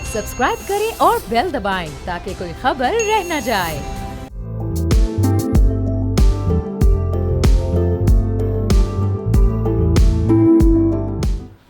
Subscribe करें और bell दबाएं ताकि कोई खबर रह न जाए।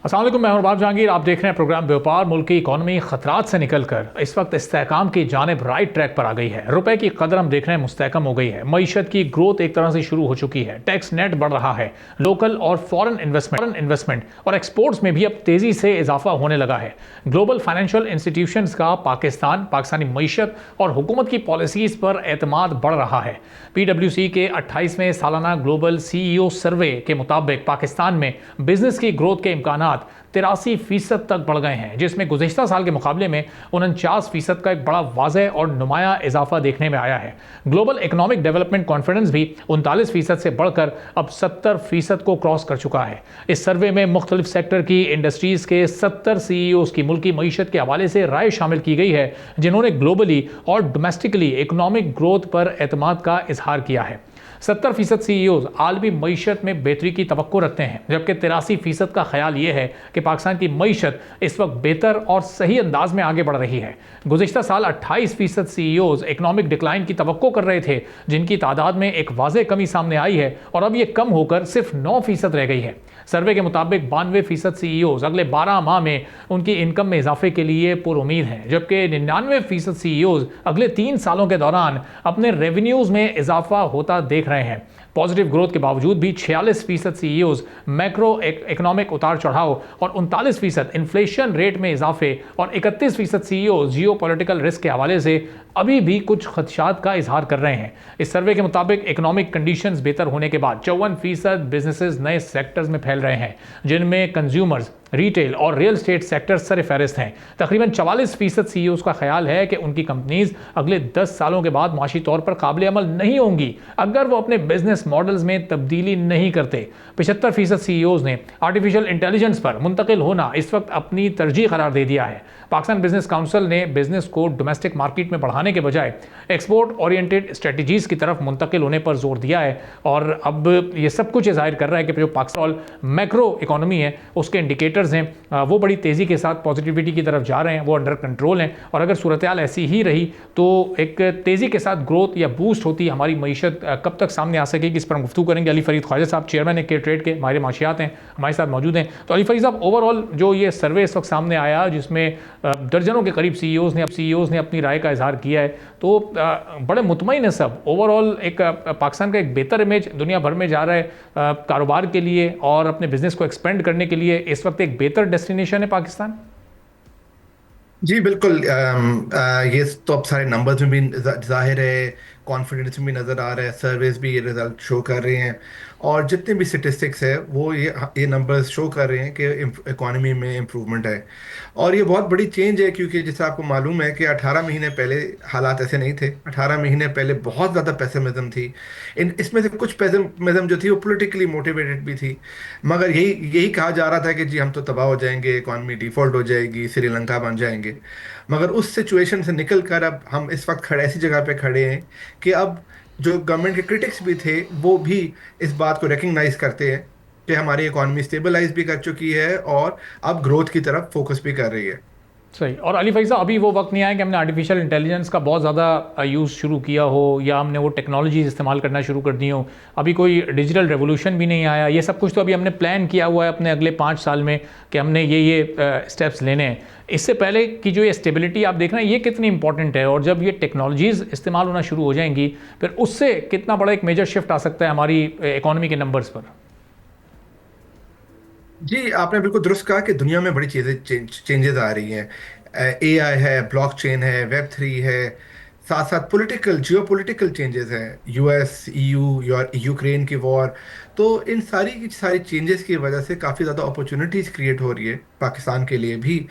अस्सलाम वालेकुम, मैं हूं बाब जहांगीर। आप देख रहे हैं प्रोग्राम व्यापार। मुल्क की इकॉनमी खतरात से निकलकर इस वक्त इस्तेहकाम की जानिब राइट ट्रैक पर आ गई है। रुपए की कदर हम देख रहे हैं मुस्तहकम हो गई है। मईशत की ग्रोथ एक तरह से शुरू हो चुकी है। टैक्स नेट बढ़ रहा है। लोकल और फॉरेन इन्वेस्टमेंट और एक्सपोर्ट्स में भी अब तेजी से इजाफा होने लगा है। ग्लोबल फाइनेंशियल इंस्टीट्यूशंस का पाकिस्तानी मईशत और हुकूमत की पॉलिसीज पर एतमाद बढ़ रहा है। PwC के 28वें सालाना ग्लोबल CEO सर्वे के मुताबिक पाकिस्तान में बिजनेस की ग्रोथ के इम्कानात 83% तक बढ़ गए हैं, जिसमें गुज़िश्ता साल के मुकाबले में 49% का एक बड़ा वाज़ेह और नुमाया इजाफा देखने में आया है। ग्लोबल इकोनॉमिक डेवलपमेंट कॉन्फिडेंस भी 39% से बढ़कर अब 70% को क्रॉस कर चुका है। इस सर्वे में मुख्तलिफ सेक्टर की इंडस्ट्रीज़ के 70 CEOs की मुल्की मईशत के हवाले से राय शामिल की गई है, जिन्होंने ग्लोबली और डोमेस्टिकली इकोनॉमिक ग्रोथ पर एतमाद का इजहार किया है। 70% CEOs आलमी मईशत में बेहतरी की तवक्को रखते हैं, जबकि 83% का ख्याल यह है कि पाकिस्तान की मईशत इस वक्त बेहतर और सही अंदाज में आगे बढ़ रही है। गुज़िश्ता साल 28% CEOs इकोनॉमिक डिक्लाइन की तवक्को कर रहे थे, जिनकी तादाद में एक वाज़ेह कमी सामने आई है और अब यह कम होकर सिर्फ 9% रह गई है। सर्वे के मुताबिक 92% CEOs अगले 12 माह में उनकी इनकम में इजाफे के लिए पुरुमीद हैं, जबकि 99% CEOs अगले 3 सालों के दौरान अपने रेवेन्यूज़ में इजाफा होता देख रहे हैं। पॉजिटिव ग्रोथ के बावजूद भी 46% CEOs मैक्रो इकोनॉमिक उतार चढ़ाव और 39% इन्फ्लेशन रेट में इजाफे और 31% CEOs जियो पॉलिटिकल रिस्क के हवाले से अभी भी कुछ खदशात का इजहार कर रहे हैं। इस सर्वे के मुताबिक इकोनॉमिक कंडीशंस बेहतर होने के बाद 54% बिजनेसेस नए सेक्टर्स में फैल रहे हैं, जिनमें कंज्यूमर्स, रिटेल और रियल स्टेट सेक्टर सर फहरिस्त हैं। तकरीबन 44% CEOs का ख्याल है कि उनकी कंपनीज अगले 10 सालों के बाद माशी तौर पर काबिल अमल नहीं होंगी अगर वो अपने बिजनेस मॉडल्स में तब्दीली नहीं करते। 75% CEOs ने आर्टिफिशियल इंटेलिजेंस पर मुंतकिल होना इस वक्त अपनी तरजीह करार दे दिया है। पाकिस्तान बिजनेस काउंसिल ने बिजनेस को डोमेस्टिक मार्केट में बढ़ाने के बजाय एक्सपोर्ट ओरिएंटेड स्ट्रेटजीज की तरफ मुंतकिल होने पर जोर दिया है और अब ये सब कुछ जाहिर कर रहा है कि जो पाकिस्तान मैक्रो इकोनॉमी है उसके इंडिकेटर्स हैं वो बड़ी तेज़ी के साथ पॉजिटिविटी की तरफ जा रहे हैं, वो अंडर कंट्रोल हैं और अगर सूरत हाल ऐसी ही रही तो एक तेज़ी के साथ ग्रोथ या बूस्ट होती हमारी मईशत कब तक सामने आ सकेगी, इस पर हम गुफ्तगू करेंगे। अली फरीद ख्वाजा साहब चेयरमैन के ट्रेड के माहिर माशियात हैं, हमारे साथ मौजूद हैं। तो अली फरीद साहब, ओवरऑल जो ये सर्वे इस वक्त सामने आया जिसमें दर्जनों के करीब CEOs ने अपनी राय का इजहार किया है, तो बड़े मुतमईन है सब। ओवरऑल एक पाकिस्तान का एक बेहतर इमेज दुनिया भर में जा रहा है कारोबार के लिए और अपने बिजनेस को एक्सपेंड करने के लिए इस वक्त एक बेहतर डेस्टिनेशन है पाकिस्तान। जी बिल्कुल। ये तो अब सारे नंबर्स में भी जाहिर है, कॉन्फिडेंस में भी नज़र आ रहा है, सर्वेज भी ये रिजल्ट शो कर रहे हैं और जितने भी स्टेटिस्टिक्स है वो ये नंबर्स शो कर रहे हैं कि इकोनॉमी में इम्प्रूवमेंट है। और ये बहुत बड़ी चेंज है क्योंकि जैसे आपको मालूम है कि 18 महीने पहले हालात ऐसे नहीं थे। 18 महीने पहले बहुत ज़्यादा पेसिमिज्म थी। इसमें से कुछ पेसिमिज्म जो थी वो पॉलिटिकली मोटिवेटेड भी थी, मगर यही यही कहा जा रहा था कि जी हम तो तबाह हो जाएंगे, इकॉनमी डिफॉल्ट हो जाएगी, श्रीलंका बन जाएंगे। मगर उस सिचुएशन से निकल कर अब हम इस वक्त खड़े ऐसी जगह पे खड़े हैं कि अब जो गवर्नमेंट के क्रिटिक्स भी थे वो भी इस बात को रिकग्नाइज करते हैं कि हमारी इकॉनमी स्टेबलाइज भी कर चुकी है और अब ग्रोथ की तरफ फोकस भी कर रही है। सही। और अली फैज़ साहब, अभी वो वक्त नहीं आया कि हमने आर्टिफिशियल इंटेलिजेंस का बहुत ज़्यादा यूज़ शुरू किया हो या हमने वो टेक्नोलॉजीज इस्तेमाल करना शुरू कर दी हो। अभी कोई डिजिटल रेवोल्यूशन भी नहीं आया। ये सब कुछ तो अभी हमने प्लान किया हुआ है अपने अगले 5 साल में कि हमने ये स्टेप्स लेने हैं। इससे पहले की जो ये स्टेबिलिटी आप देख रहे हैं ये कितनी इंपॉर्टेंट है और जब ये टेक्नोलॉजीज़ इस्तेमाल होना शुरू हो जाएंगी फिर उससे कितना बड़ा एक मेजर शिफ्ट आ सकता है हमारी इकॉनमी के नंबर्स पर। जी आपने बिल्कुल दुरुस्त कहा कि दुनिया में बड़ी चीज़ें चेंजेस आ रही हैं। AI है, ब्लॉकचेन है, Web3 है, साथ साथ पॉलिटिकल जियो पॉलिटिकल चेंजेस हैं, US EU यूक्रेन की वॉर। तो इन सारी की सारी चेंजेस की वजह से काफ़ी ज़्यादा अपॉर्चुनिटीज़ क्रिएट हो रही है पाकिस्तान के लिए भी।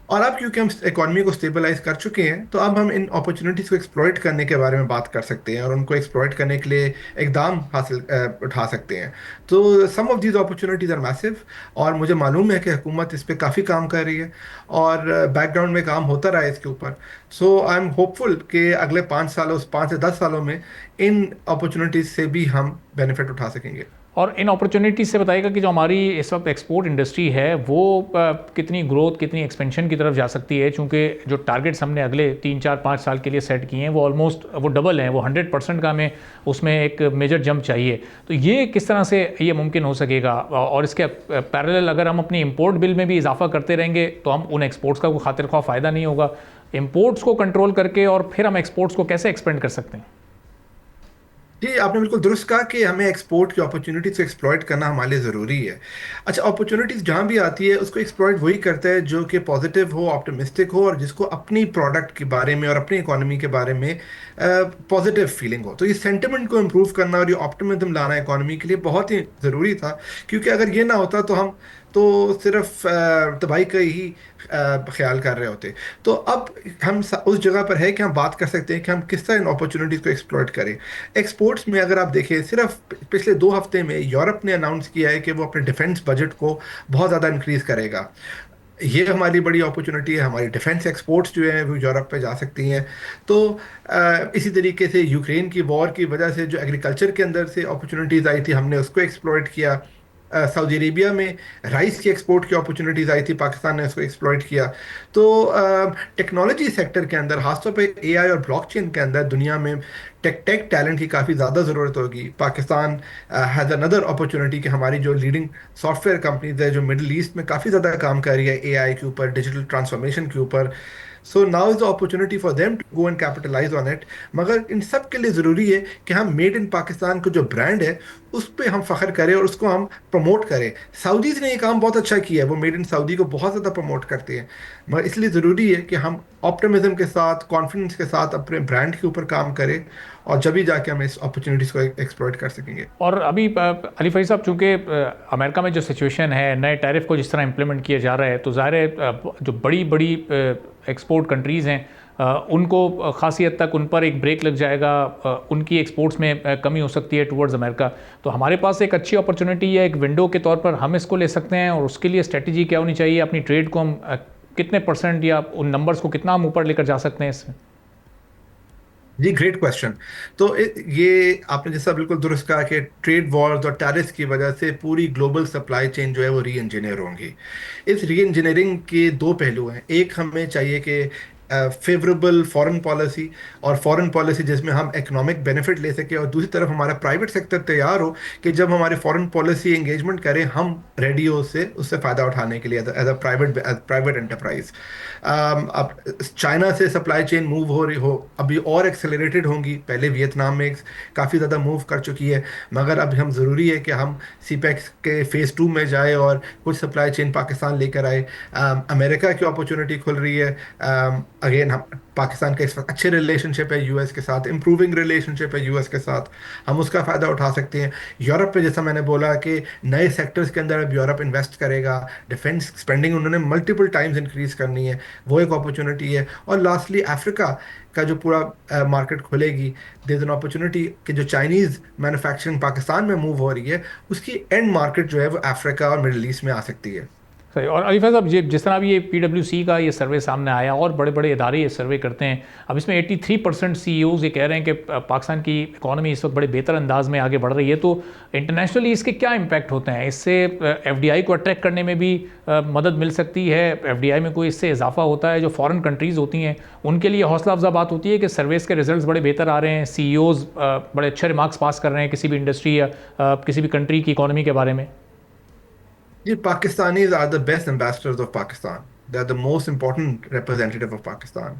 और अब क्योंकि हम इकॉनमी को स्टेबलाइज कर चुके हैं तो अब हम इन अपॉर्चुनिटीज़ को एक्सप्लॉइट करने के बारे में बात कर सकते हैं और उनको एक्सप्लॉइट करने के लिए इकदाम उठा सकते हैं। तो some of these opportunities are massive और मुझे मालूम है कि हुकूमत इस पर काफ़ी काम कर रही है और बैकग्राउंड में काम होता रहा है इसके ऊपर। सो आई एम होपफुल कि अगले 5 से 10 सालों में इन अपॉर्चुनिटीज़ से भी हम बेनिफिट उठा सकेंगे। और इन अपॉर्चुनिटी से बताइएगा कि जो हमारी इस वक्त एक्सपोर्ट इंडस्ट्री है वो कितनी ग्रोथ, कितनी एक्सपेंशन की तरफ जा सकती है, चूँकि जो टारगेट्स हमने अगले 3 4 5 साल के लिए सेट किए हैं वो ऑलमोस्ट वो डबल हैं, वो 100% का हमें उसमें एक मेजर जंप चाहिए। तो ये किस तरह से ये मुमकिन हो सकेगा? और इसके पैरेलल अगर हम अपनी इंपोर्ट बिल में भी इजाफा करते रहेंगे तो हम उन एक्सपोर्ट्स का कोई खातिर ख्वाह फ़ायदा नहीं होगा। इंपोर्ट्स को कंट्रोल करके और फिर हम एक्सपोर्ट्स को कैसे एक्सपेंड कर सकते हैं? जी, आपने बिल्कुल दुरुस्त कहा कि हमें एक्सपोर्ट की अपॉर्चुनिटीज को एक्सप्लॉइट करना हमारे लिए ज़रूरी है। अच्छा, अपॉर्चुनिटीज जहाँ भी आती है उसको एक्सप्लॉइट वही करता है जो कि पॉजिटिव हो, ऑप्टिमिस्टिक हो, और जिसको अपनी प्रोडक्ट के बारे में और अपनी इकोनॉमी के बारे में पॉजिटिव फीलिंग हो। तो ये सेंटिमेंट को इम्प्रूव करना और ये ऑप्टिमिज्म लाना इकोनॉमी के लिए बहुत ही ज़रूरी था, क्योंकि अगर ये ना होता तो हम तो सिर्फ तबाही का ही ख्याल कर रहे होते। तो अब हम उस जगह पर है कि हम बात कर सकते हैं कि हम किस तरह इन अपॉर्चुनिटीज़ को एक्सप्लॉइट करें। एक्सपोर्ट्स में अगर आप देखें, सिर्फ पिछले 2 हफ्ते में यूरोप ने अनाउंस किया है कि वो अपने डिफेंस बजट को बहुत ज़्यादा इंक्रीज करेगा। ये हमारी बड़ी अपॉर्चुनिटी है, हमारी डिफेंस एक्सपोर्ट्स जो है वो यूरोप पे जा सकती हैं। तो इसी तरीके से यूक्रेन की वॉर की वजह से जो एग्रीकल्चर के अंदर से अपॉर्चुनिटीज़ आई थी, हमने उसको एक्सप्लॉइट किया। सऊदी अरेबिया में राइस की एक्सपोर्ट की अपॉर्चुनिटीज़ आई थी, पाकिस्तान ने उसको एक्सप्लॉइट किया। तो टेक्नोलॉजी सेक्टर के अंदर, खासतौर पे एआई और ब्लॉकचेन के अंदर दुनिया में टेक टैलेंट की काफ़ी ज़्यादा ज़रूरत होगी। पाकिस्तान हैज़ अनदर अपॉर्चुनिटी कि हमारी जो लीडिंग सॉफ्टवेयर कंपनीज है जो मिडल ईस्ट में काफ़ी ज़्यादा काम कर रही है एआई के ऊपर, डिजिटल ट्रांसफॉर्मेशन के ऊपर, so now is the opportunity for them to go and capitalise on it. मगर इन सब के लिए ज़रूरी है कि हम मेड इन पाकिस्तान को जो ब्रांड है उस पर हम फ़ख्र करें और उसको हम प्रमोट करें। सऊदीज़ ने ये काम बहुत अच्छा किया है, वो मेड इन सऊदी को बहुत ज़्यादा प्रमोट करते हैं। मगर इसलिए ज़रूरी है कि हम ऑप्टिमिज्म के साथ, कॉन्फिडेंस के साथ अपने ब्रांड के ऊपर काम करें, और जब भी जाके हम इस अपॉर्चुनिटीज़ को एक्सप्लॉइट कर सकेंगे। और अभी अली फरीद साहब, चूँकि अमेरिका में जो सिचुएशन है, नए टैरिफ को जिस तरह इम्प्लीमेंट किया जा रहा है, तो ज़ाहिर है जो बड़ी बड़ी एक्सपोर्ट कंट्रीज़ हैं उनको खासी हद तक उन पर एक ब्रेक लग जाएगा, उनकी एक्सपोर्ट्स में कमी हो सकती है टुवर्ड्स अमेरिका। तो हमारे पास एक अच्छी अपॉर्चुनिटी है, एक विंडो के तौर पर हम इसको ले सकते हैं, और उसके लिए स्ट्रेटजी क्या होनी चाहिए? अपनी ट्रेड को हम कितने परसेंट या उन नंबर्स को कितना हम ऊपर लेकर जा सकते हैं इसमें? जी, ग्रेट क्वेश्चन। तो ये आपने जैसा बिल्कुल दुरुस्त कहा कि ट्रेड वॉर्स और टैरिफ्स की वजह से पूरी ग्लोबल सप्लाई चेन जो है वो री इंजीनियर होंगी। इस री इंजीनियरिंग के दो पहलू हैं। एक, हमें चाहिए कि फेवरेबल फॉरेन पॉलिसी, और फॉरेन पॉलिसी जिसमें हम इकोनॉमिक बेनिफिट ले सके, और दूसरी तरफ हमारा प्राइवेट सेक्टर तैयार हो कि जब हमारे फॉरेन पॉलिसी एंगेजमेंट करें हम रेडी हो उससे फ़ायदा उठाने के लिए एज अ प्राइवेट एंटरप्राइज। अब चाइना से सप्लाई चेन मूव हो रही हो, अभी और एक्सेलरेटेड होंगी। पहले वियतनाम में काफ़ी ज़्यादा मूव कर चुकी है, मगर अब हम ज़रूरी है कि हम सीपेक्स के फेज़ 2 में जाए और कुछ सप्लाई चेन पाकिस्तान लेकर आए। अमेरिका की अपॉर्चुनिटी खुल रही है। अगेन, हम पाकिस्तान के इस वक्त अच्छे रिलेशनशिप है यूएस के साथ, इंप्रूविंग रिलेशनशिप है यूएस के साथ, हम उसका फ़ायदा उठा सकते हैं। यूरोप पे जैसा मैंने बोला कि नए सेक्टर्स के अंदर अब यूरोप इन्वेस्ट करेगा, डिफेंस स्पेंडिंग उन्होंने मल्टीपल टाइम्स इंक्रीज करनी है, वो एक अपॉर्चुनिटी है। और लास्टली, अफ्रीका का जो पूरा मार्केट खुलेगी, देयर इज एन अपॉर्चुनिटी कि जो चाइनीज़ मैन्युफैक्चरिंग पाकिस्तान में मूव हो रही है उसकी एंड मार्केट जो है वो अफ्रीका और मिडल ईस्ट में आ सकती है। सही। और अली फैज़ साहब, जिस तरह अभी ये PwC का ये सर्वे सामने आया और बड़े बड़े इदारे ये सर्वे करते हैं, अब इसमें 83% CEOs ये कह रहे हैं कि पाकिस्तान की इकॉनमी इस वक्त बड़े बेहतर अंदाज में आगे बढ़ रही है। तो इंटरनेशनली इसके क्या इम्पैक्ट होते हैं? इससे FDI को अट्रैक्ट करने में भी मदद मिल सकती है? FDI में कोई इससे इजाफा होता है? जो फॉरेन कंट्रीज़ होती हैं उनके लिए हौसला अफजा बात होती है कि सर्वेस के रिजल्ट बड़े बेहतर आ रहे हैं, CEOs बड़े अच्छे रिमार्क्स पास कर रहे हैं किसी भी इंडस्ट्री या किसी भी कंट्री की इकॉनमी के बारे में? जी, Pakistanis are the best ambassadors of Pakistan. They are the most important representative of Pakistan.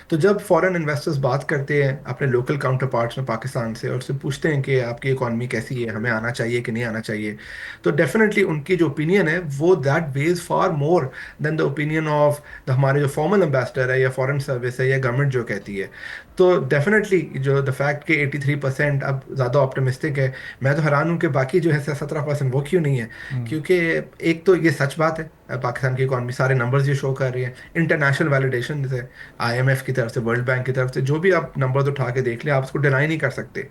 तो जब फॉरेन इन्वेस्टर्स बात करते हैं अपने लोकल काउंटर पार्ट्स में पाकिस्तान से और उससे पूछते हैं कि आपकी इकॉनमी कैसी है, हमें आना चाहिए कि नहीं आना चाहिए, तो डेफिनेटली उनकी जो ओपिनियन है वो that weighs far more than the opinion of हमारे जो फॉर्मल एम्बेसडर है या फॉरेन सर्विस है या गवर्नमेंट जो कहती है। तो डेफिनेटली जो द फैक्ट कि 83% अब ज़्यादा ऑप्टिमिस्टिक है, मैं तो हैरान हूँ कि बाकी जो है 17% वो क्यों नहीं है। क्योंकि एक तो ये सच बात है, पाकिस्तान की इकॉनमी सारे नंबर्स ये शो कर रही है, इंटरनेशनल वैलिडेशन से, IMF की तरफ से, वर्ल्ड बैंक की तरफ से, जो भी आप नंबर्स उठा के देख लें आप उसको डिनाई नहीं कर सकते।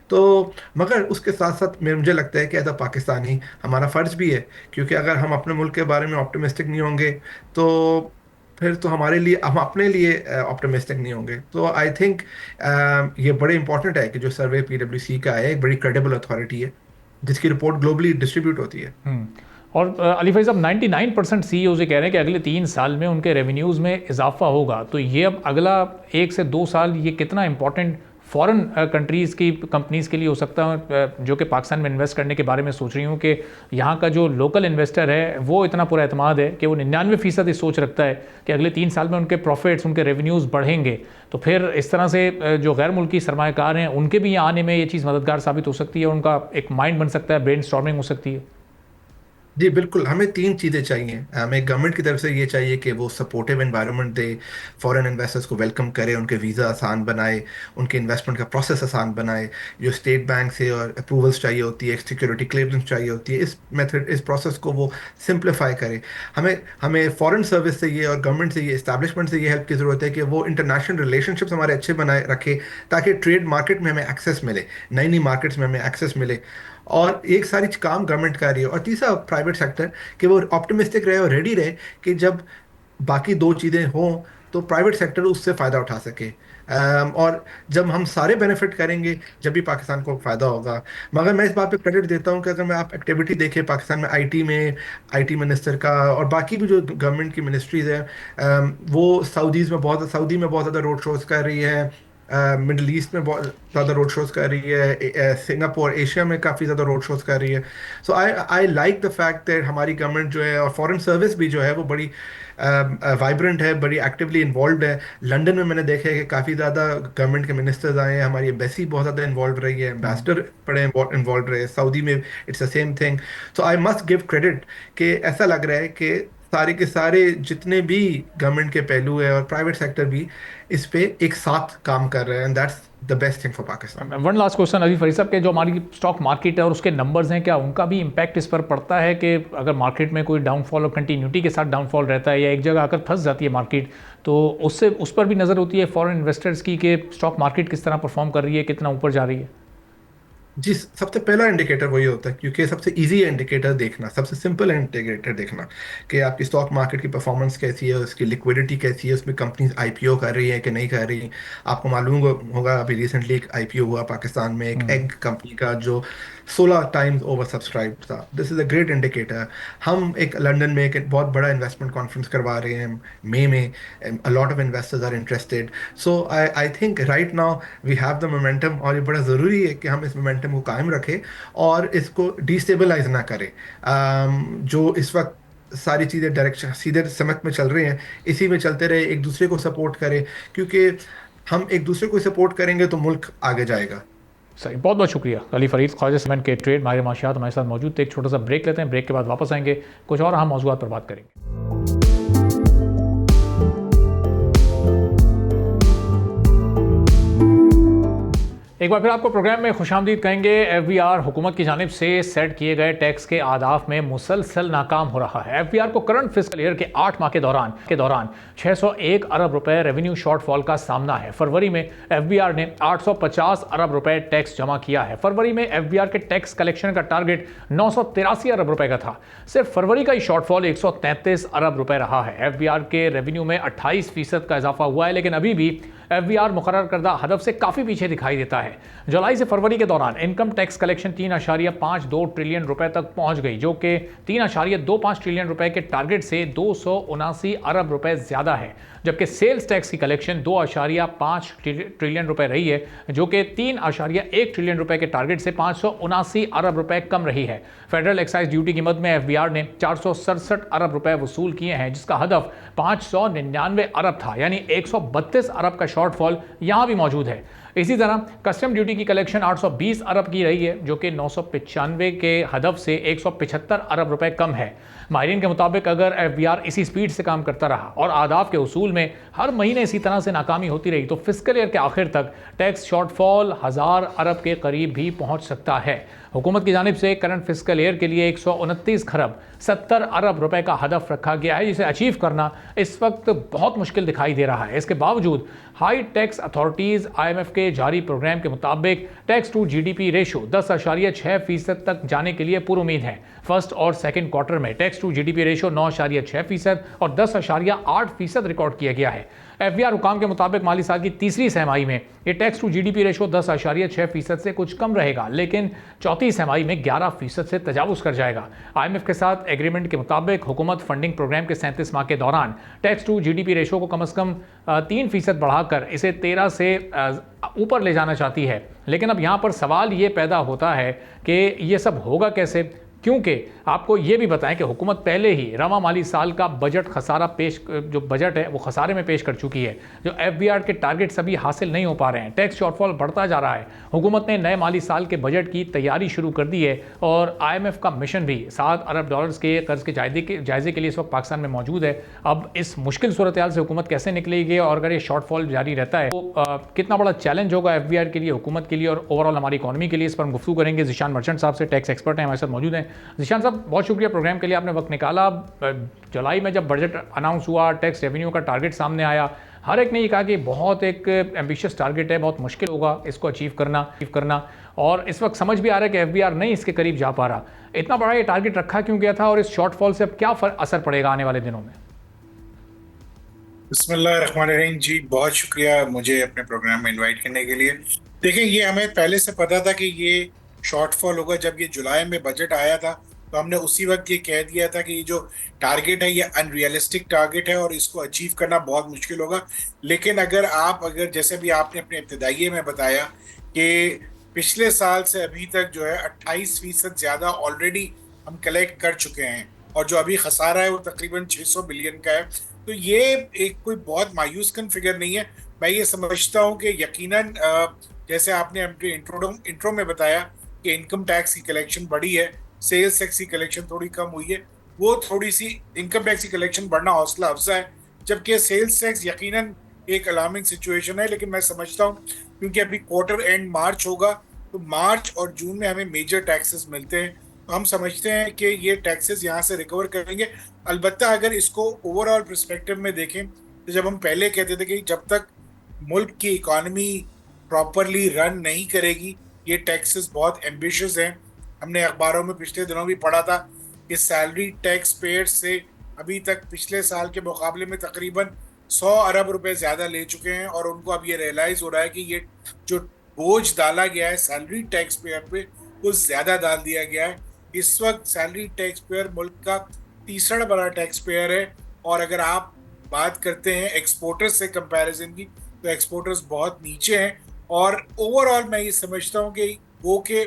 तो मगर उसके साथ साथ मुझे लगता है कि एज अ पाकिस्तानी हमारा फ़र्ज़ भी है, क्योंकि अगर हम अपने मुल्क के बारे में ऑप्टिमिस्टिक नहीं होंगे तो फिर तो हमारे लिए, हम अपने लिए ऑप्टिमिस्टिक नहीं होंगे। तो आई थिंक ये बड़े इंपॉर्टेंट है कि जो सर्वे PwC का है, एक बड़ी क्रेडिबल अथॉरिटी है, जिसकी रिपोर्ट ग्लोबली डिस्ट्रीब्यूट होती है। और अली फैज़ साहब 99% सीईओ से कह रहे हैं कि अगले 3 साल में उनके रेवेन्यूज़ में इजाफा होगा, तो ये अब अगला 1 से 2 साल ये कितना इंपॉर्टेंट फॉरेन कंट्रीज़ की कंपनीज़ के लिए हो सकता है जो कि पाकिस्तान में इन्वेस्ट करने के बारे में सोच रही हूँ कि यहाँ का जो लोकल इन्वेस्टर है वो इतना पूरा एतमाद है कि वो 99% इस सोच रखता है कि अगले 3 साल में उनके प्रॉफिट्स, उनके रेवेन्यूज़ बढ़ेंगे, तो फिर इस तरह से जो गैर मुल्की सरमायाकार हैं उनके भी यहाँ आने में ये चीज़ मददगार साबित हो सकती है, उनका एक माइंड बन सकता है, ब्रेन स्टॉर्मिंग हो सकती है। जी बिल्कुल, हमें तीन चीज़ें चाहिए। हमें गवर्नमेंट की तरफ से ये चाहिए कि वो सपोर्टिव एनवायरनमेंट दे, फॉरेन इन्वेस्टर्स को वेलकम करे, उनके वीज़ा आसान बनाए, उनके इन्वेस्टमेंट का प्रोसेस आसान बनाए। जो स्टेट बैंक से और अप्रूवल्स चाहिए होती है, सिक्योरिटी क्लियरेंस चाहिए होती है, इस प्रोसेस को वो सिंप्लीफाई करे। हमें हमें फॉरेन सर्विस से ये और गवर्नमेंट से ये इस्टेब्लिशमेंट से ये हेल्प की ज़रूरत है कि वो इंटरनेशनल रिलेशनशिप्स हमारे अच्छे बनाए रखे, ताकि ट्रेड मार्केट में हमें एक्सेस मिले, नई नई मार्केट्स में हमें एक्सेस मिले। और एक सारी काम गवर्नमेंट कर रही है, और तीसरा प्राइवेट सेक्टर, कि वो ऑप्टिमिस्टिक रहे और रेडी रहे कि जब बाकी दो चीज़ें हों तो प्राइवेट सेक्टर उससे फ़ायदा उठा सके। और जब हम सारे बेनिफिट करेंगे जब भी पाकिस्तान को फ़ायदा होगा। मगर मैं इस बात पे क्रेडिट देता हूँ कि अगर मैं आप एक्टिविटी देखें पाकिस्तान में आईटी मिनिस्टर का और बाकी भी जो गवर्नमेंट की मिनिस्ट्रीज़ है, वो सऊदी में बहुत ज़्यादा रोड शोज़ कर रही है, मिडल ईस्ट में बहुत ज़्यादा रोड शोज़ कर रही है, सिंगापुर एशिया में काफ़ी ज़्यादा रोड शोज़ कर रही है। So I like the fact that हमारी गवर्नमेंट जो है और फॉरेन सर्विस भी जो है वो बड़ी वाइब्रेंट है, बड़ी एक्टिवली इन्वॉल्व है। लंदन में मैंने देखा है कि काफ़ी ज़्यादा गवर्नमेंट के मिनिस्टर्स आए हैं, हमारी एम्बेसी बहुत ज़्यादा इन्वॉल्व रही है, एम्बेसडर बड़े इन्वॉल्व रहे, सऊदी में it's the same thing. So I must give credit कि ऐसा लग रहा है कि सारे के सारे जितने भी गवर्नमेंट के पहलू है और प्राइवेट सेक्टर भी इस पे एक साथ काम कर रहे हैं, and that's the best thing for Pakistan. One last question अभी फरीद साहब के, जो हमारी स्टॉक मार्केट है और उसके नंबर्स हैं, क्या उनका भी इम्पैक्ट इस पर पड़ता है कि अगर मार्केट में कोई डाउनफॉल और कंटिन्यूटी के साथ डाउनफॉल रहता है या एक जगह आकर फंस जाती है मार्केट, तो उससे उस पर भी नज़र होती है फॉरेन इन्वेस्टर्स की कि स्टॉक मार्केट किस तरह परफॉर्म कर रही है, कितना ऊपर जा रही है? जी, सबसे पहला इंडिकेटर वही होता है, क्योंकि सबसे इजी इंडिकेटर देखना, सबसे सिंपल इंडिकेटर देखना कि आपकी स्टॉक मार्केट की परफॉर्मेंस कैसी है, उसकी लिक्विडिटी कैसी है, उसमें कंपनीज आईपीओ कर रही है कि नहीं कर रही। आपको मालूम होगा अभी रिसेंटली एक आईपीओ हुआ पाकिस्तान में, एक एग कंपनी का, जो 16 टाइम्स ओवर सब्सक्राइब था। This is a great indicator. हम एक लंदन में एक बहुत बड़ा इन्वेस्टमेंट कॉन्फ्रेंस करवा रहे हैं मई में, a lot of investors are interested. So I think right now we have the momentum, और ये बड़ा ज़रूरी है कि हम इस मोमेंटम को कायम रखें और इसको डिस्टेबलाइज ना करें। जो इस वक्त सारी चीज़ें डायरेक्शन सीधे समत में चल रही हैं, इसी में चलते रहे, एक दूसरे को सपोर्ट करें, क्योंकि हम एक दूसरे को सपोर्ट करेंगे तो मुल्क आगे जाएगा। सही, बहुत बहुत शुक्रिया। अली फरीद, ख्वाजा सीमेंट के ट्रेड माहिर माशियात हमारे साथ मौजूद थे। एक छोटा सा ब्रेक लेते हैं, ब्रेक के बाद वापस आएंगे, कुछ और अहम मौज़ूआत पर बात करेंगे। एक बार फिर आपको प्रोग्राम में खुशामदीद कहेंगे। एफबीआर हुकूमत की जानिब से सेट किए गए टैक्स के आदाफ में मुसलसल नाकाम हो रहा है। एफबीआर को करंट फिस्कल ईयर के 8 माह के दौरान 601 अरब रुपए रेवेन्यू शॉर्टफॉल का सामना है। फरवरी में एफबीआर ने 850 अरब रुपए टैक्स जमा किया है। फरवरी में एफबीआर के टैक्स कलेक्शन का टारगेट 983 अरब रुपए का था। सिर्फ फरवरी का ही शॉर्टफॉल 133 अरब रुपए रहा है। एफबीआर के रेवेन्यू में 28% का इजाफा हुआ है, लेकिन अभी भी एफबीआर मुकर्रर करदा हदफ से काफ़ी पीछे दिखाई देता है। जुलाई से फरवरी के दौरान इनकम टैक्स कलेक्शन 3.52 ट्रिलियन रुपए तक पहुंच गई, जो कि 3.25 ट्रिलियन रुपए के टारगेट से 279 अरब रुपए ज़्यादा है। जबकि सेल्स टैक्स की कलेक्शन 2.5 ट्रिलियन रुपए रही है, जो कि 3.1 ट्रिलियन रुपए के टारगेट से 579 अरब रुपए कम रही है। फेडरल एक्साइज ड्यूटी की मद में एफबीआर ने 467 अरब रुपए वसूल किए हैं, जिसका हदफ 599 अरब था, यानी 132 अरब का शॉर्टफॉल यहां भी मौजूद है। इसी तरह कस्टम ड्यूटी की कलेक्शन 820 अरब की रही है, जो कि 995 के हदफ से 175 अरब रुपए कम है। माहिरीन के मुताबिक अगर एफबीआर इसी स्पीड से काम करता रहा और आदाफ के उसूल में हर महीने इसी तरह से नाकामी होती रही, तो फिस्कल ईयर के आखिर तक टैक्स शॉर्टफॉल 1000 अरब के करीब भी पहुंच सकता है। हुकूमत की जानिब से करंट फिस्कल ईयर के लिए 129 खरब 70 अरब रुपए का हदफ रखा गया है, जिसे अचीव करना इस वक्त बहुत मुश्किल दिखाई दे रहा है। इसके बावजूद हाई टैक्स अथॉरिटीज़ IMF के जारी प्रोग्राम के मुताबिक टैक्स टू GDP रेशो 10.6% तक जाने के लिए पुरुमीद है। फर्स्ट और सेकंड क्वार्टर में टैक्स टू GDP रेशो 9.6% और 10.8% रिकॉर्ड किया गया है। एफबीआर हुकाम के मुताबिक माली साल की तीसरी सहमाही में ये टैक्स टू GDP रेशो 10.6% से कुछ कम रहेगा, लेकिन चौथे चौथी छमाही में 11% से तजावुज़ कर जाएगा। IMF के साथ एग्रीमेंट के मुताबिक हुकूमत फंडिंग प्रोग्राम के 37 माह के दौरान टैक्स टू GDP रेशो को कम से कम 3% बढ़ाकर इसे 13 से ऊपर ले जाना चाहती है। लेकिन अब यहाँ पर सवाल ये पैदा होता है कि ये सब होगा कैसे, क्योंकि आपको ये भी बताएं कि हुकूमत पहले ही रवा माली साल का बजट खसारा जो बजट है वो खसारे में पेश कर चुकी है। जो FBR के टारगेट्स अभी हासिल नहीं हो पा रहे हैं, टैक्स शॉर्टफॉल बढ़ता जा रहा है। हुकूमत ने नए माली साल के बजट की तैयारी शुरू कर दी है और IMF का मिशन भी $7 अरब के कर्ज के जायजे के लिए इस वक्त पाकिस्तान में मौजूद है। अब इस मुश्किल सूरत हाल से हुकूमत कैसे निकलेगी और अगर ये शॉर्टफॉल जारी रहता है तो कितना बड़ा चैलेंज होगा FBR के लिए, हुकूमत के लिए और ओवरऑल हमारी इकॉनमी के लिए, इस पर हम गुफ्तगू करेंगे। ज़ीशान मर्चेंट साहब से, टैक्स एक्सपर्ट हैं, हमारे साथ मौजूद हैं। ज़ीशान साहब, बहुत शुक्रिया प्रोग्राम के लिए, आपने वक्त निकाला। जुलाई में जब बजट अनाउंस हुआ, टैक्स रेवेन्यू का टारगेट सामने आया, हर एक ने ये कहा कि बहुत एक एम्बिशियस टारगेट है, बहुत मुश्किल होगा इसको अचीव करना और इस वक्त समझ भी आ रहा है कि FBR नहीं इसके करीब जा पा रहा। इतना बड़ा ये टारगेट रखा क्यों गया था और इस शॉर्टफॉल से अब क्या असर पड़ेगा आने वाले दिनों में? बिस्मिल्लाहिर्रहमानिर्रहीम जी, बहुत शुक्रिया मुझे अपने प्रोग्राम में इनवाइट करने के लिए। देखिए, ये हमें पहले से पता था कि ये शॉर्टफॉल होगा। जब ये जुलाई में बजट आया था तो हमने उसी वक्त ये कह दिया था कि ये जो टारगेट है ये अनरियलिस्टिक टारगेट है और इसको अचीव करना बहुत मुश्किल होगा। लेकिन अगर जैसे भी आपने अपने इब्तिदाइये में बताया कि पिछले साल से अभी तक जो है 28% ज़्यादा ऑलरेडी हम कलेक्ट कर चुके हैं और जो अभी खसारा है वो तकरीबन 600 बिलियन का है। तो ये एक कोई बहुत मायूस कन फिगर नहीं है। मैं ये समझता हूँ कि यकीनन जैसे आपने अपने इंट्रो में बताया कि इनकम टैक्स की कलेक्शन बढ़ी है, सेल्स टैक्स की कलेक्शन थोड़ी कम हुई है। वो थोड़ी सी इनकम टैक्स की कलेक्शन बढ़ना हौसला अफजा है, जबकि सेल्स टैक्स यकीनन एक अलार्मिंग सिचुएशन है। लेकिन मैं समझता हूँ क्योंकि अभी क्वार्टर एंड मार्च होगा तो मार्च और जून में हमें मेजर टैक्सेस मिलते हैं, तो हम समझते हैं कि ये टैक्सेस यहाँ से रिकवर करेंगे। अलबत्ता अगर इसको ओवरऑल पर्सपेक्टिव में देखें तो जब हम पहले कहते थे कि जब तक मुल्क की इकॉनमी प्रॉपरली रन नहीं करेगी ये टैक्सेस बहुत एम्बिशियस हैं। हमने अखबारों में पिछले दिनों भी पढ़ा था कि सैलरी टैक्स पेयर्स से अभी तक पिछले साल के मुकाबले में तकरीबन 100 अरब रुपए ज़्यादा ले चुके हैं और उनको अब ये रियलाइज़ हो रहा है कि ये जो बोझ डाला गया है सैलरी टैक्स पेयर पे वो ज़्यादा डाल दिया गया है। इस वक्त सैलरी टैक्स पेयर मुल्क का तीसरा बड़ा टैक्स पेयर है और अगर आप बात करते हैं एक्सपोर्टर्स से कंपैरिजन की तो एक्सपोर्टर्स बहुत नीचे हैं। और ओवरऑल मैं ये समझता हूँ कि वो के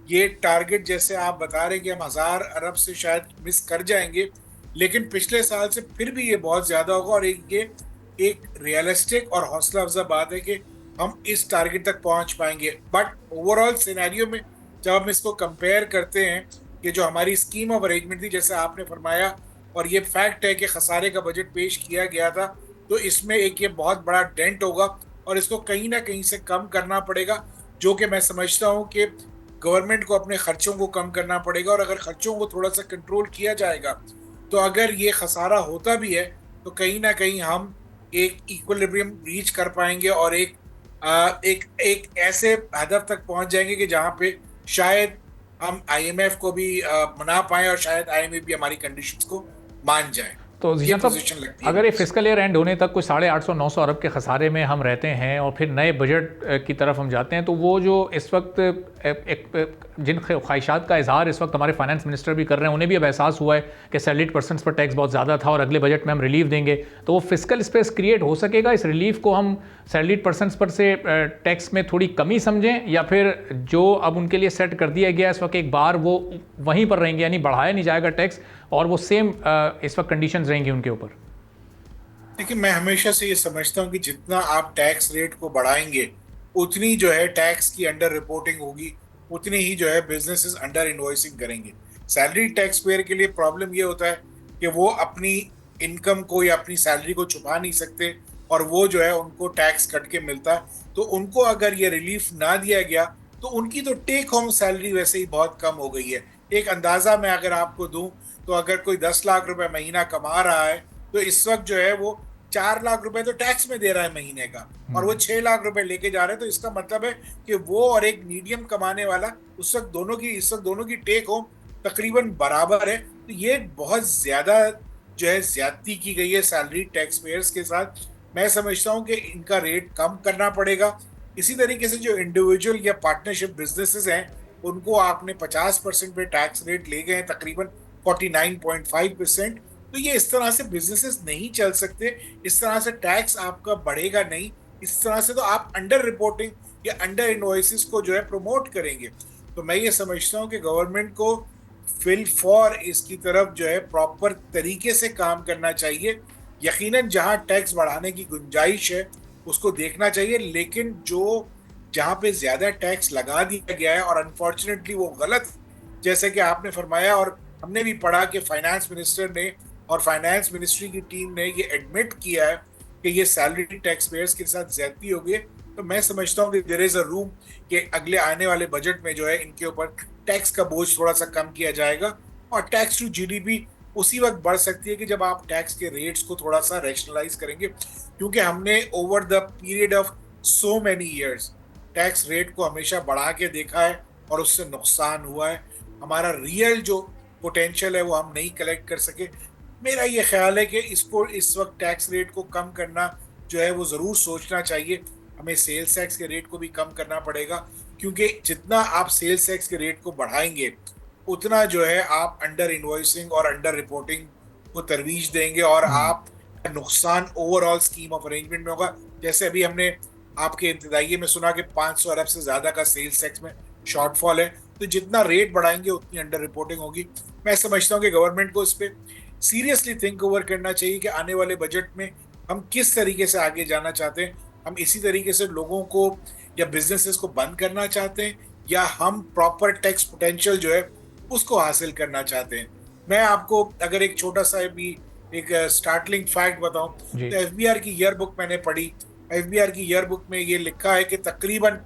ये टारगेट जैसे आप बता रहे हैं कि हम 1000 अरब से शायद मिस कर जाएंगे, लेकिन पिछले साल से फिर भी ये बहुत ज़्यादा होगा और ये एक रियलिस्टिक और हौसला अफजा बात है कि हम इस टारगेट तक पहुंच पाएंगे। बट ओवरऑल सिनेरियो में जब हम इसको कंपेयर करते हैं कि जो हमारी स्कीम ऑफ अरेंजमेंट थी, जैसे आपने फरमाया, और ये फैक्ट है कि खसारे का बजट पेश किया गया था, तो इसमें एक ये बहुत बड़ा डेंट होगा और इसको कहीं ना कहीं से कम करना पड़ेगा, जो कि मैं समझता हूँ कि गवर्नमेंट को अपने खर्चों को कम करना पड़ेगा। और अगर खर्चों को थोड़ा सा कंट्रोल किया जाएगा तो अगर ये खसारा होता भी है तो कहीं ना कहीं हम एक इक्विलिब्रियम रीच कर पाएंगे और एक ऐसे हदफ तक पहुंच जाएंगे कि जहां पे शायद हम IMF को भी मना पाएं और शायद IMF भी हमारी कंडीशंस को मान जाए। तो अगर ये फिस्कल ईयर एंड होने तक कुछ 850-900 अरब के खसारे में हम रहते हैं और फिर नए बजट की तरफ हम जाते हैं, तो वो जो इस वक्त जिन ख्वाहिशात का इजहार इस वक्त हमारे फाइनेंस मिनिस्टर भी कर रहे हैं, उन्हें भी अब एहसास हुआ है कि सैलरीड पर्सनस पर टैक्स बहुत ज़्यादा था और अगले बजट में हम रिलीफ देंगे, तो वो फिस्कल स्पेस क्रिएट हो सकेगा? इस रिलीफ को हम सैलरीड पर्सनस पर से टैक्स में थोड़ी कमी समझें या फिर जो अब उनके लिए सेट कर दिया गया इस वक्त एक बार वो वहीं पर रहेंगे, यानी बढ़ाया नहीं जाएगा टैक्स और वो सेम इस वक्त कंडीशंस रहेंगी उनके ऊपर? देखिए, मैं हमेशा से ये समझता हूँ कि जितना आप टैक्स रेट को बढ़ाएंगे उतनी जो है टैक्स की अंडर रिपोर्टिंग होगी, उतनी ही जो है बिजनेसेस अंडर इनवॉइसिंग करेंगे। सैलरी टैक्स पेयर के लिए प्रॉब्लम ये होता है कि वो अपनी इनकम को या अपनी सैलरी को छुपा नहीं सकते और वो जो है उनको टैक्स कट के मिलता है, तो उनको अगर ये रिलीफ ना दिया गया तो उनकी तो टेक होम सैलरी वैसे ही बहुत कम हो गई है। एक अंदाजा मैं अगर आपको दूं तो अगर कोई 10 लाख रुपए महीना कमा रहा है तो इस वक्त जो है वो 4 लाख रुपए तो टैक्स में दे रहा है महीने का और वो 6 लाख रुपए लेके जा रहे हैं। तो इसका मतलब है कि वो और एक मीडियम कमाने वाला इस वक्त दोनों की टेक होम तकरीबन बराबर है। तो ये बहुत ज्यादा जो है ज्यादती की गई है सैलरी टैक्स पेयर्स के साथ। मैं समझता हूँ कि इनका रेट कम करना पड़ेगा। इसी तरीके से जो इंडिविजुअल या पार्टनरशिप बिजनेसेस हैं उनको आपने 50% पे टैक्स रेट ले गए तकरीबन 49.5%। तो ये इस तरह से बिजनेसेस नहीं चल सकते, इस तरह से टैक्स आपका बढ़ेगा नहीं, इस तरह से तो आप अंडर रिपोर्टिंग या अंडर इनवॉइसेस को जो है प्रमोट करेंगे। तो मैं ये समझता हूँ कि गवर्नमेंट को फिल फॉर इसकी तरफ जो है प्रॉपर तरीके से काम करना चाहिए। यकीनन जहां टैक्स बढ़ाने की गुंजाइश है उसको देखना चाहिए, लेकिन जो जहां पे ज्यादा टैक्स लगा दिया गया है और अनफॉर्चुनेटली वो गलत, जैसे कि आपने फरमाया और हमने भी पढ़ा कि फाइनेंस मिनिस्टर ने और फाइनेंस मिनिस्ट्री की टीम ने ये एडमिट किया है कि ये सैलरी टैक्स पेयर्स के साथ ज्यादती हो गई है। तो मैं समझता हूँ कि देयर इज अ रूम कि अगले आने वाले बजट में जो है इनके ऊपर टैक्स का बोझ थोड़ा सा कम किया जाएगा, और टैक्स टू जीडीपी उसी वक्त बढ़ सकती है कि जब आप टैक्स के रेट्स को थोड़ा सा रैशनलाइज करेंगे, क्योंकि हमने over the period of so many years tax rate को हमेशा बढ़ा के देखा है और उससे नुकसान हुआ है। हमारा रियल जो पोटेंशियल है वो हम नहीं कलेक्ट कर सके। मेरा ये ख्याल है कि इसको इस वक्त टैक्स रेट को कम करना जो है वो ज़रूर सोचना चाहिए। हमें सेल्स टैक्स के रेट को भी कम करना पड़ेगा, क्योंकि जितना आप सेल्स टैक्स के रेट को बढ़ाएंगे उतना जो है आप अंडर इनवॉइसिंग और अंडर रिपोर्टिंग को तरवीज देंगे और आप नुकसान ओवरऑल स्कीम ऑफ अरेंजमेंट में होगा। जैसे अभी हमने आपके इंतजाइये में सुना कि 500 अरब से ज्यादा का सेल्स टैक्स में शॉर्टफॉल है, तो जितना रेट बढ़ाएंगे उतनी अंडर रिपोर्टिंग होगी। मैं समझता हूँ कि गवर्नमेंट को इस पर सीरियसली थिंक ओवर करना चाहिए कि आने वाले बजट में हम किस तरीके से आगे जाना चाहते हैं। हम इसी तरीके से लोगों को या बिजनेसेस को बंद करना चाहते हैं, या हम प्रॉपर टैक्स पोटेंशियल जो है उसको हासिल करना चाहते हैं। मैं आपको अगर एक छोटा सा भी एक स्टार्टलिंग फैक्ट बताऊं तो एफबीआर की ईयर बुक मैंने पढ़ी। एफबीआर की ईयर बुक में ये लिखा है कि तकरीबन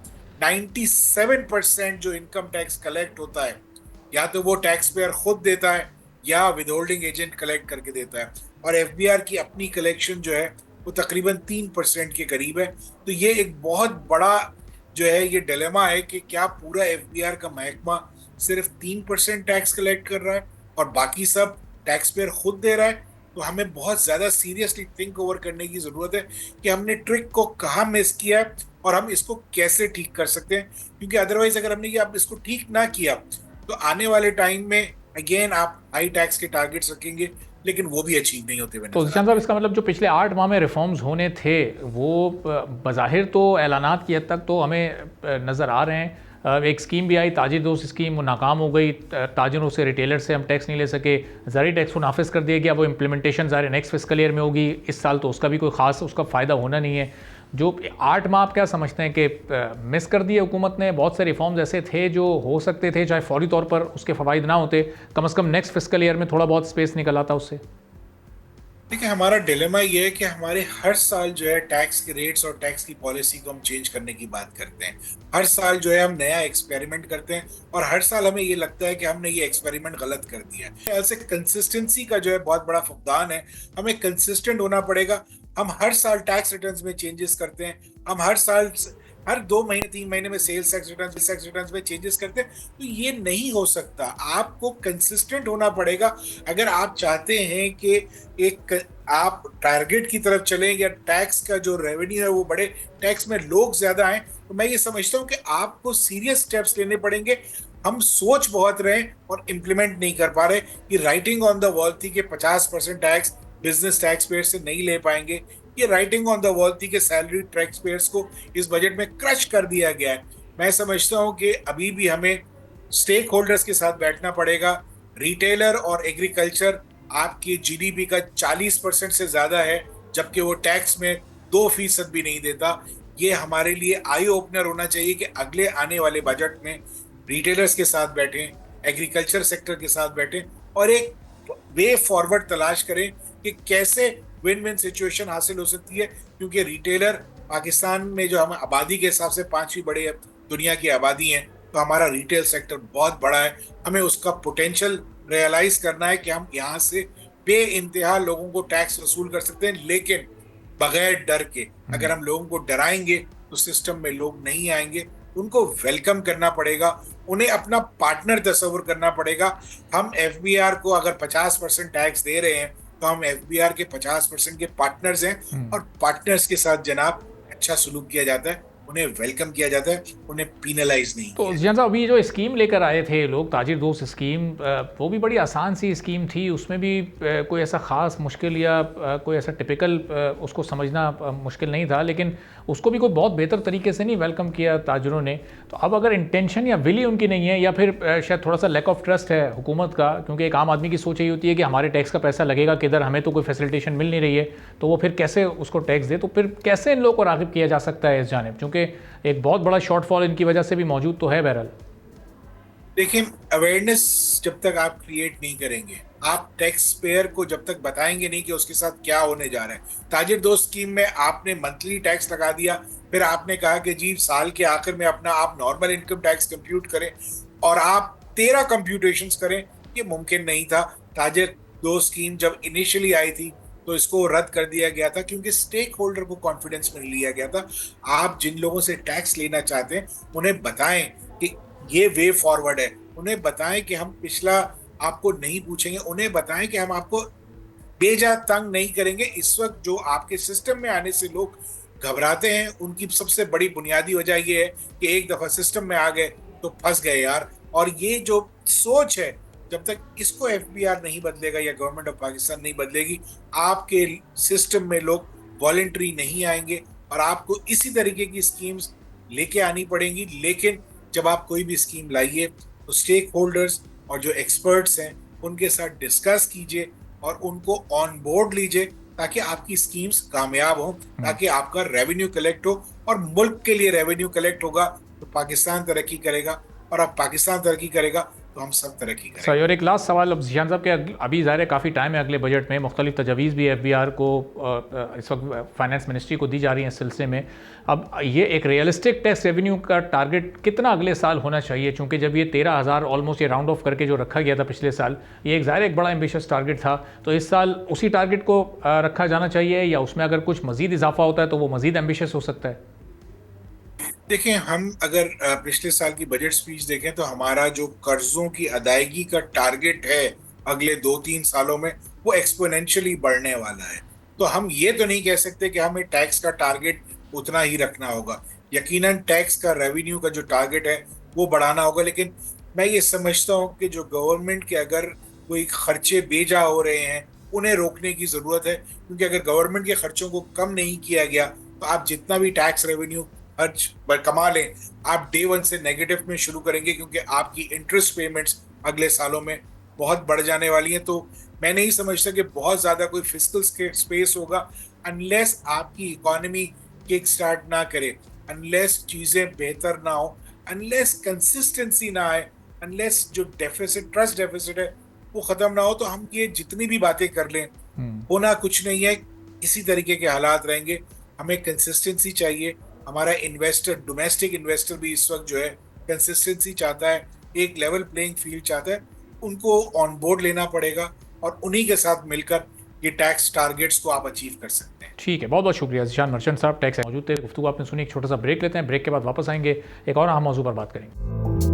97% जो इनकम टैक्स कलेक्ट होता है या तो वो टैक्स पेयर खुद देता है या विदहोल्डिंग एजेंट कलेक्ट करके देता है, और एफबीआर की अपनी कलेक्शन जो है वो तकरीबन 3% के करीब है। तो ये एक बहुत बड़ा जो है ये डिलेमा है कि क्या पूरा एफबीआर का महकमा सिर्फ 3% टैक्स कलेक्ट कर रहा है और बाकी सब टैक्स पेयर खुद दे रहा है। तो हमें बहुत ज्यादा सीरियसली थिंक ओवर करने की जरूरत है कि हमने ट्रिक को कहाँ मिस किया है और हम इसको कैसे ठीक कर सकते हैं, क्योंकि अदरवाइज अगर हमने ये अब इसको ठीक ना किया तो आने वाले टाइम में अगेन आप हाई टैक्स के टारगेट्स रखेंगे लेकिन वो भी अचीव नहीं होते। तो जिशान साहब, इसका मतलब जो पिछले 8 माह में रिफॉर्म्स होने थे वो बज़ाहिर तो ऐलानात की हद तक तो हमें नज़र आ रहे हैं। एक स्कीम भी आई, ताजिर दोस्त स्कीम, वो नाकाम हो गई। ताजिरों से, रिटेलर से हम टैक्स नहीं ले सके। ज़ारी टैक्स को नाफिज कर दिया गया, वो इम्प्लीमेंटेशन ज़ाहिर नेक्स्ट फिस्कल ईयर में होगी। इस साल तो उसका भी कोई ख़ास उसका फ़ायदा होना नहीं है। जो 8 माह आप क्या समझते हैं कि मिस कर दिए हुकूमत ने? बहुत से रिफॉर्म्स ऐसे थे जो हो सकते थे, चाहे फौरी तौर पर उसके फ़वाइद ना होते, कम से कम नेक्स्ट फिस्कल ईयर में थोड़ा बहुत स्पेस निकल आता उससे। देखिए, हमारा डिलेमा ये है कि हमारे हर साल जो है टैक्स के रेट्स और टैक्स की पॉलिसी को हम चेंज करने की बात करते हैं। हर साल जो है हम नया एक्सपेरिमेंट करते हैं और हर साल हमें ये लगता है कि हमने ये एक्सपेरिमेंट गलत कर दिया है। ऐसे कंसिस्टेंसी का जो है बहुत बड़ा फुकदान है। हमें कंसिस्टेंट होना पड़ेगा। हम हर साल टैक्स रिटर्न्स में चेंजेस करते हैं, हम हर साल हर 2 महीने 3 महीने में सेल्स टैक्स रिटर्न्स में चेंजेस करते हैं। तो ये नहीं हो सकता। आपको कंसिस्टेंट होना पड़ेगा अगर आप चाहते हैं कि एक आप टारगेट की तरफ चलें या टैक्स का जो रेवेन्यू है वो बढ़े, टैक्स में लोग ज्यादा आए। तो मैं ये समझता हूँ कि आपको सीरियस स्टेप्स लेने पड़ेंगे। हम सोच बहुत रहे और इम्प्लीमेंट नहीं कर पा रहे कि राइटिंग ऑन द वॉल थी कि 50% टैक्स बिजनेस टैक्स पेयर से नहीं ले पाएंगे। ये राइटिंग ऑन द वॉल थी कि सैलरी टैक्स पेयर्स को इस बजट में क्रश कर दिया गया है। मैं समझता हूं कि अभी भी हमें स्टेक होल्डर्स के साथ बैठना पड़ेगा। रिटेलर और एग्रीकल्चर आपकी जीडीपी का 40% से ज्यादा है, जबकि वो टैक्स में 2% भी नहीं देता। ये हमारे लिए आई ओपनर होना चाहिए कि अगले आने वाले बजट में रिटेलर्स के साथ बैठें, एग्रीकल्चर सेक्टर के साथ बैठें और एक वे फॉरवर्ड तलाश करें कि कैसे विन विन सिचुएशन हासिल हो सकती है। क्योंकि रिटेलर पाकिस्तान में जो हम आबादी के हिसाब से 5वीं बड़ी दुनिया की आबादी है, तो हमारा रिटेल सेक्टर बहुत बड़ा है। हमें उसका पोटेंशियल रियलाइज करना है कि हम यहाँ से बे इंतहा लोगों को टैक्स वसूल कर सकते हैं, लेकिन बगैर डर के। अगर हम लोगों को डराएंगे तो सिस्टम में लोग नहीं आएंगे। उनको वेलकम करना पड़ेगा, उन्हें अपना पार्टनर तस्वुर करना पड़ेगा। हम एफबीआर को अगर 50% टैक्स दे रहे हैं तो हम एफबीआर के 50% के पार्टनर्स हैं और पार्टनर्स के साथ जनाब अच्छा सलूक किया जाता है, उन्हें वेलकम किया जाता है, उन्हें पीनलाइज नहीं तो किया जियान साहब, अभी जो स्कीम लेकर आए थे लोग, ताजिर दोस्त स्कीम, वो भी बड़ी आसान सी स्कीम थी, उसमें भी कोई ऐसा ख़ास मुश्किल या कोई ऐसा टिपिकल उसको समझना मुश्किल नहीं था, लेकिन उसको भी कोई बहुत बेहतर तरीके से नहीं वेलकम किया ताजरों ने। तो अब अगर इंटेंशन या विली उनकी नहीं है, या फिर शायद थोड़ा सा लैक ऑफ ट्रस्ट है हुकूमत का, क्योंकि एक आम आदमी की सोच यही होती है कि हमारे टैक्स का पैसा लगेगा किधर, हमें तो कोई फैसिलिटेशन मिल नहीं रही है, तो वो फिर कैसे उसको टैक्स दे, तो फिर कैसे इन लोगों को राग़िब किया जा सकता है इस जानिब, क्योंकि एक बहुत बड़ा शॉर्टफॉल इनकी वजह से भी मौजूद तो है। बहरहाल देखिए, अवेयरनेस जब तक आप क्रिएट नहीं करेंगे, आप टैक्स पेयर को जब तक बताएंगे नहीं कि उसके साथ क्या होने जा रहा है। ताजिर दोस्त स्कीम में आपने मंथली टैक्स लगा दिया, फिर आपने कहा कि जी साल के आखिर में अपना आप नॉर्मल इनकम टैक्स कंप्यूट करें और आप 13 कंप्यूटेशंस करें, ये मुमकिन नहीं था। ताजिर दोस्त स्कीम जब इनिशियली आई थी तो इसको रद्द कर दिया गया था, क्योंकि स्टेक होल्डर को कॉन्फिडेंस में लिया गया था। आप जिन लोगों से टैक्स लेना चाहते हैं उन्हें बताएं कि ये वे फॉरवर्ड है, उन्हें बताएं कि हम पिछला आपको नहीं पूछेंगे, उन्हें बताएं कि हम आपको बेजा तंग नहीं करेंगे। इस वक्त जो आपके सिस्टम में आने से लोग घबराते हैं, उनकी सबसे बड़ी बुनियादी वजह ये है कि एक दफा सिस्टम में आ गए तो फंस गए यार। और ये जो सोच है, जब तक इसको एफबीआर नहीं बदलेगा या गवर्नमेंट ऑफ पाकिस्तान नहीं बदलेगी, आपके सिस्टम में लोग वॉलंटरी नहीं आएंगे और आपको इसी तरीके की स्कीम्स लेके आनी पड़ेंगी। लेकिन जब आप कोई भी स्कीम लाइए तो स्टेक होल्डर्स और जो एक्सपर्ट्स हैं उनके साथ डिस्कस कीजिए और उनको ऑन बोर्ड लीजिए, ताकि आपकी स्कीम्स कामयाब हों, ताकि आपका रेवेन्यू कलेक्ट हो। और मुल्क के लिए रेवेन्यू कलेक्ट होगा तो पाकिस्तान तरक्की करेगा, और अब पाकिस्तान तरक्की करेगा तो हम सब तरक्की करेंगे। सही। और एक लास्ट सवाल अब जियान साहब के, अभी ज़ाहिर है काफ़ी टाइम है, अगले बजट में मुख्तलिफ तजवीज़ भी एफबीआर को इस वक्त फाइनेंस मिनिस्ट्री को दी जा रही हैं इस सिलसिले में। अब ये एक रियलिस्टिक टैक्स रेवेन्यू का टारगेट कितना अगले साल होना चाहिए, चूँकि जब ये 13,000 ऑलमोस्ट ये राउंड ऑफ करके जो रखा गया था पिछले साल, ये एक ज़ाहिर एक बड़ा एम्बिशियस टारगेट था, तो इस साल उसी टारगेट को रखा जाना चाहिए, या उसमें अगर कुछ मज़ीद इजाफा होता है तो वो मज़ीद एम्बिशियस हो सकता है? देखिए, हम अगर पिछले साल की बजट स्पीच देखें तो हमारा जो कर्जों की अदायगी का टारगेट है अगले 2-3 सालों में, वो एक्सपोनेंशियली बढ़ने वाला है। तो हम ये तो नहीं कह सकते कि हमें टैक्स का टारगेट उतना ही रखना होगा। यकीनन टैक्स का रेवेन्यू का जो टारगेट है वो बढ़ाना होगा, लेकिन मैं ये समझता हूँ कि जो गवर्नमेंट के अगर कोई खर्चे बेजा हो रहे हैं उन्हें रोकने की ज़रूरत है, क्योंकि अगर गवर्नमेंट के खर्चों को कम नहीं किया गया तो आप जितना भी टैक्स रेवेन्यू कमा लें, आप डे वन से नेगेटिव में शुरू करेंगे, क्योंकि आपकी इंटरेस्ट पेमेंट्स अगले सालों में बहुत बढ़ जाने वाली हैं। तो मैं नहीं समझता कि बहुत ज़्यादा कोई फिस्कल स्पेस होगा अनलेस आपकी इकोनॉमी किक स्टार्ट ना करे, अनलेस चीज़ें बेहतर ना हो, अनलेस कंसिस्टेंसी ना आए, अनलेस जो डेफिसिट, ट्रस्ट डेफिसिट है वो ख़त्म ना हो। तो हम ये जितनी भी बातें कर लें, होना कुछ नहीं है, इसी तरीके के हालात रहेंगे। हमें कंसिस्टेंसी चाहिए। हमारा इन्वेस्टर, डोमेस्टिक इन्वेस्टर भी इस वक्त जो है कंसिस्टेंसी चाहता है, एक लेवल प्लेइंग फील्ड चाहता है। उनको ऑन बोर्ड लेना पड़ेगा और उन्हीं के साथ मिलकर ये टैक्स टारगेट्स को आप अचीव कर सकते हैं। ठीक है, बहुत बहुत शुक्रिया ज़ीशान मर्चेंट साहब, टैक्स मौजूद थे, गुफ्तगू आपने सुनी। एक छोटा सा ब्रेक लेते हैं, ब्रेक के बाद वापस आएंगे, एक और अहम मौजू पर बात करेंगे।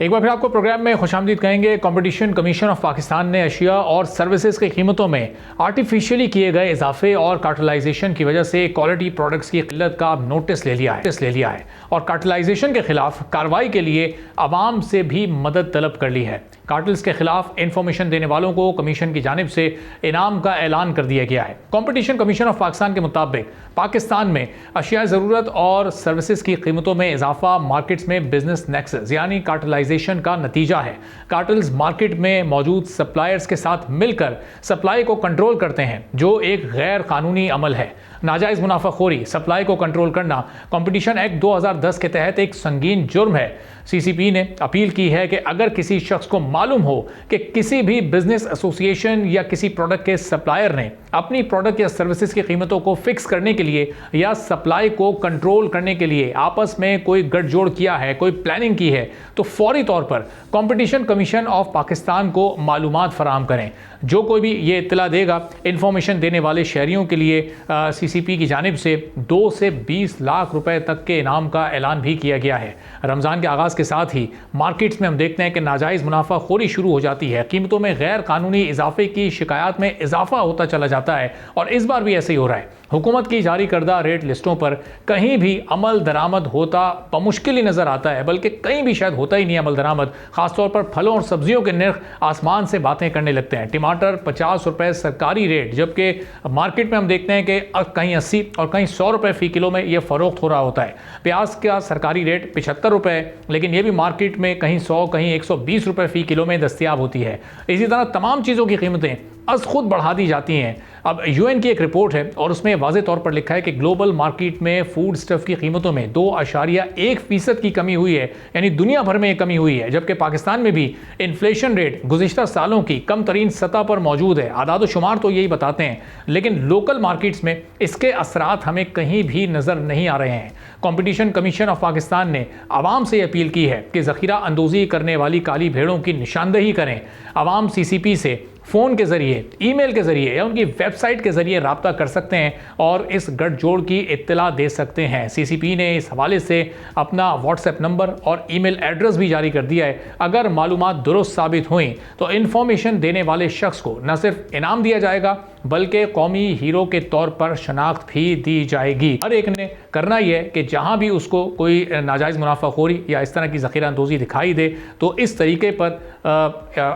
एक बार फिर आपको प्रोग्राम में खुशामदीद कहेंगे। कंपटीशन कमीशन ऑफ पाकिस्तान ने अशिया और सर्विसेज की कीमतों में आर्टिफिशियली किए गए इजाफे और कार्टलाइजेशन की वजह से क्वालिटी प्रोडक्ट्स की किल्लत का नोटिस ले लिया है और कार्टलाइजेशन के खिलाफ कार्रवाई के लिए आवाम से भी मदद तलब कर ली है। कार्टल्स के खिलाफ इंफॉर्मेशन देने वालों को कमीशन की जानिब से इनाम का ऐलान कर दिया गया है। कंपटीशन कमीशन ऑफ पाकिस्तान के मुताबिक पाकिस्तान में अशिया ज़रूरत और सर्विसेज की कीमतों में इजाफा मार्केट्स में बिजनेस नेक्सस यानी कार्टलाइजेशन का नतीजा है। कार्टल्स मार्केट में मौजूद सप्लायर्स के साथ मिलकर सप्लाई को कंट्रोल करते हैं, जो एक गैर कानूनी अमल है। नाजायज़ मुनाफाखोरी सप्लाई को कंट्रोल करना कंपटीशन एक्ट 2010 के तहत एक संगीन जुर्म है। सीसीपी ने अपील की है कि अगर किसी शख्स को मालूम हो कि किसी भी बिजनेस एसोसिएशन या किसी प्रोडक्ट के सप्लायर ने अपनी प्रोडक्ट या सर्विसेज की कीमतों को फिक्स करने के लिए या सप्लाई को कंट्रोल करने के लिए आपस में कोई गठजोड़ किया है, कोई प्लानिंग की है, तो फौरी तौर पर कंपटीशन कमीशन ऑफ पाकिस्तान को मालूमात फराहम करें। जो कोई भी ये इत्तला देगा, इन्फॉर्मेशन देने वाले शहरियों के लिए CCP की जानिब से 2 से 20 लाख रुपए तक के इनाम का ऐलान भी किया गया है। रमज़ान के आगाज़ के साथ ही मार्केट्स में हम देखते हैं कि नाजायज़ मुनाफाखोरी शुरू हो जाती है, कीमतों में गैर कानूनी इजाफे की शिकायत में इजाफा होता चला जाता है और इस बार भी ऐसे ही हो रहा है। हुकूमत की जारी करदा रेट लिस्टों पर कहीं भी अमल दरामद होता बमुश्किल ही नज़र आता है, बल्कि कहीं भी शायद होता ही नहीं अमल दरामद। खासतौर पर फलों और सब्जियों के नर्ख आसमान से बातें करने लगते हैं। टमाटर 50 रुपए सरकारी रेट, जबकि मार्केट में हम देखते हैं कि कहीं 80 और कहीं 100 रुपए फ़ी किलो में ये फ़रोख्त हो रहा होता है। प्याज का सरकारी रेट 75 रुपए, लेकिन ये भी मार्केट में कहीं 100 कहीं 120 रुपए फ़ी किलो में दस्तियाब होती है। इसी तरह तमाम चीज़ों की कीमतें अज खुद बढ़ा दी जाती हैं। अब UN की एक रिपोर्ट है और उसमें वाज़े तौर पर लिखा है कि ग्लोबल मार्केट में फूड स्टफ की कीमतों में 2.1% की कमी हुई है, यानी दुनिया भर में ये कमी हुई है। जबकि पाकिस्तान में भी इन्फ्लेशन रेट गुज़िश्ता सालों की कम तरीन सतह पर मौजूद है। आदाद शुमार तो यही बताते हैं, लेकिन लोकल मार्केट्स में इसके असरात हमें कहीं भी नज़र नहीं आ रहे हैं। कॉम्पिटिशन कमीशन ऑफ पाकिस्तान ने आवाम से अपील की है कि ज़ख़ीरा अंदोज़ी करने वाली काली भेड़ों की निशानदही करें। आवाम CCP से फ़ोन के ज़रिए, ईमेल के ज़रिए या उनकी वेबसाइट के ज़रिए रब्ता कर सकते हैं और इस गठजोड़ की इत्तला दे सकते हैं। CCP ने इस हवाले से अपना WhatsApp नंबर और ईमेल एड्रेस भी जारी कर दिया है। अगर मालूमात दुरुस्त साबित हुई तो इन्फॉर्मेशन देने वाले शख्स को न सिर्फ इनाम दिया जाएगा बल्कि कौमी हीरो के तौर पर शनाख्त भी दी जाएगी। हर एक ने करना यह है कि जहाँ भी उसको कोई नाजायज़ मुनाफाखोरी या इस तरह की ज़ख़ीरा अंदोज़ी दिखाई दे तो इस तरीके पर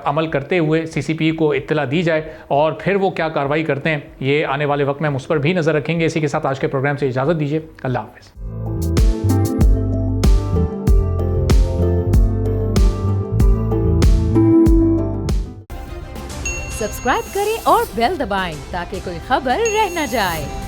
अमल करते हुए CCP को इत्तला दी जाए और फिर वो क्या कार्रवाई करते हैं ये आने वाले वक्त में हम उस पर भी नज़र रखेंगे। इसी के साथ आज के प्रोग्राम से इजाज़त दीजिए। अल्लाह हाफ़िज़। सब्सक्राइब करें और बेल दबाएं ताकि कोई खबर रह न जाए।